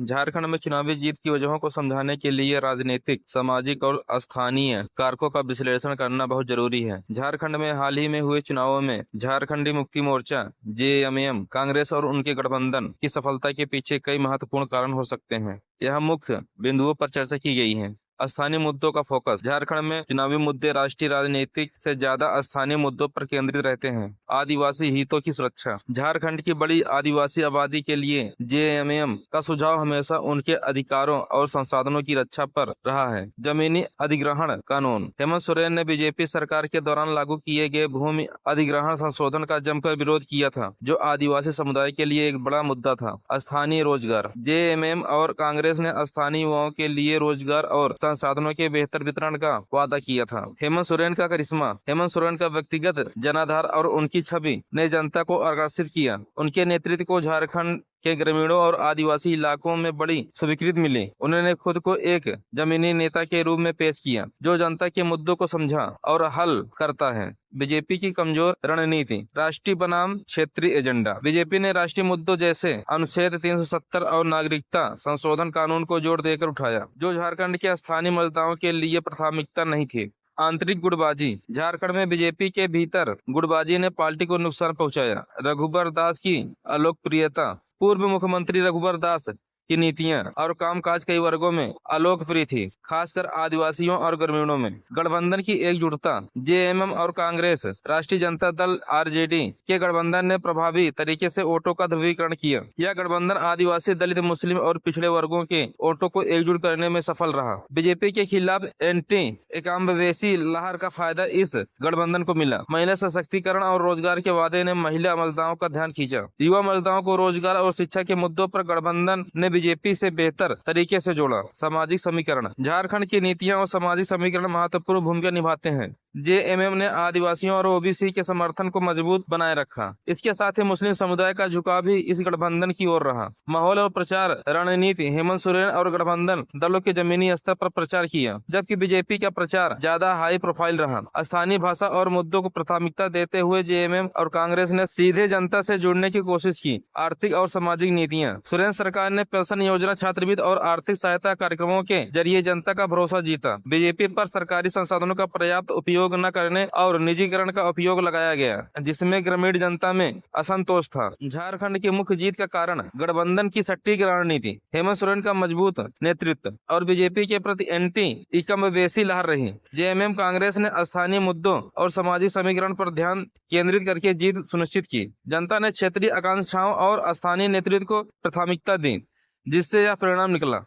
झारखंड में चुनावी जीत की वजहों को समझाने के लिए राजनीतिक, सामाजिक और स्थानीय कारकों का विश्लेषण करना बहुत जरूरी है। झारखंड में हाल ही में हुए चुनावों में झारखंडी मुक्ति मोर्चा, जेएमएम, कांग्रेस और उनके गठबंधन की सफलता के पीछे कई महत्वपूर्ण कारण हो सकते हैं। यहाँ मुख्य बिंदुओं पर चर्चा की गई है। स्थानीय मुद्दों का फोकस। झारखंड में चुनावी मुद्दे राष्ट्रीय राजनीतिक से ज्यादा स्थानीय मुद्दों पर केंद्रित रहते हैं। आदिवासी हितों की सुरक्षा। झारखंड की बड़ी आदिवासी आबादी के लिए जेएमएम का सुझाव हमेशा उनके अधिकारों और संसाधनों की रक्षा पर रहा है। जमीनी अधिग्रहण कानून। हेमंत सोरेन ने बीजेपी सरकार के दौरान लागू किए गए भूमि अधिग्रहण संशोधन का जमकर विरोध किया था, जो आदिवासी समुदाय के लिए एक बड़ा मुद्दा था। स्थानीय रोजगार। जेएमएम और कांग्रेस ने स्थानीय युवाओं के लिए रोजगार और संसाधनों के बेहतर वितरण का वादा किया था। हेमंत सोरेन का करिश्मा। हेमंत सोरेन का व्यक्तिगत जनाधार और उनकी छवि ने जनता को आकर्षित किया। उनके नेतृत्व को झारखंड के ग्रामीणों और आदिवासी इलाकों में बड़ी स्वीकृति मिली। उन्होंने खुद को एक जमीनी नेता के रूप में पेश किया, जो जनता के मुद्दों को समझा और हल करता है। बीजेपी की कमजोर रणनीति। राष्ट्रीय बनाम क्षेत्रीय एजेंडा। बीजेपी ने राष्ट्रीय मुद्दों जैसे अनुच्छेद 370 और नागरिकता संशोधन कानून को जोर देकर उठाया, जो झारखंड के स्थानीय मतदाताओं के लिए प्राथमिकता नहीं थी। आंतरिक गुटबाजी। झारखंड में बीजेपी के भीतर गुटबाजी ने पार्टी को नुकसान पहुंचाया। रघुबर दास की अलोकप्रियता। पूर्व मुख्यमंत्री रघुबर दास की नीतियां और कामकाज कई वर्गों में अलोकप्रिय थी, खासकर आदिवासियों और ग्रामीणों में। गठबंधन की एकजुटता। जेएमएम और कांग्रेस, राष्ट्रीय जनता दल आरजेडी के गठबंधन ने प्रभावी तरीके से वोटों का ध्रुवीकरण किया। यह गठबंधन आदिवासी, दलित, मुस्लिम और पिछड़े वर्गों के वोटों को एकजुट करने में सफल रहा। बीजेपी के खिलाफ एंटी एकाम्बवेसी लहर का फायदा इस गठबंधन को मिला। महिला सशक्तिकरण और रोजगार के वादे ने महिला मतदाताओं का ध्यान खींचा। युवा मतदाताओं को रोजगार और शिक्षा के मुद्दों पर गठबंधन ने बीजेपी से बेहतर तरीके से जोड़ा। सामाजिक समीकरण। झारखंड की नीतियां और सामाजिक समीकरण महत्वपूर्ण भूमिका निभाते हैं। जेएमएम ने आदिवासियों और ओबीसी के समर्थन को मजबूत बनाए रखा। इसके साथ ही मुस्लिम समुदाय का झुकाव भी इस गठबंधन की ओर रहा। माहौल और प्रचार रणनीति। हेमंत सोरेन और गठबंधन दलों के जमीनी स्तर पर प्रचार किया, जबकि बीजेपी का प्रचार ज्यादा हाई प्रोफाइल रहा। स्थानीय भाषा और मुद्दों को प्राथमिकता देते हुए जेएमएम और कांग्रेस ने सीधे जनता से जुड़ने की कोशिश की। आर्थिक और सामाजिक नीतियाँ। सोरेन सरकार ने पेंशन योजना, छात्रवृत्ति और आर्थिक सहायता कार्यक्रमों के जरिए जनता का भरोसा जीता। बीजेपी पर सरकारी संसाधनों का पर्याप्त उपयोग न करने और निजीकरण का उपयोग लगाया गया, जिसमें ग्रामीण जनता में असंतोष था। झारखंड की मुख्य जीत का कारण गठबंधन की सटीक रणनीति, हेमंत सोरेन का मजबूत नेतृत्व और बीजेपी के प्रति एंटी इकम्बेसी लहर रही। जेएमएम कांग्रेस ने स्थानीय मुद्दों और सामाजिक समीकरण पर ध्यान केंद्रित करके जीत सुनिश्चित की। जनता ने क्षेत्रीय आकांक्षाओं और स्थानीय नेतृत्व को प्राथमिकता दी, जिससे यह परिणाम निकला।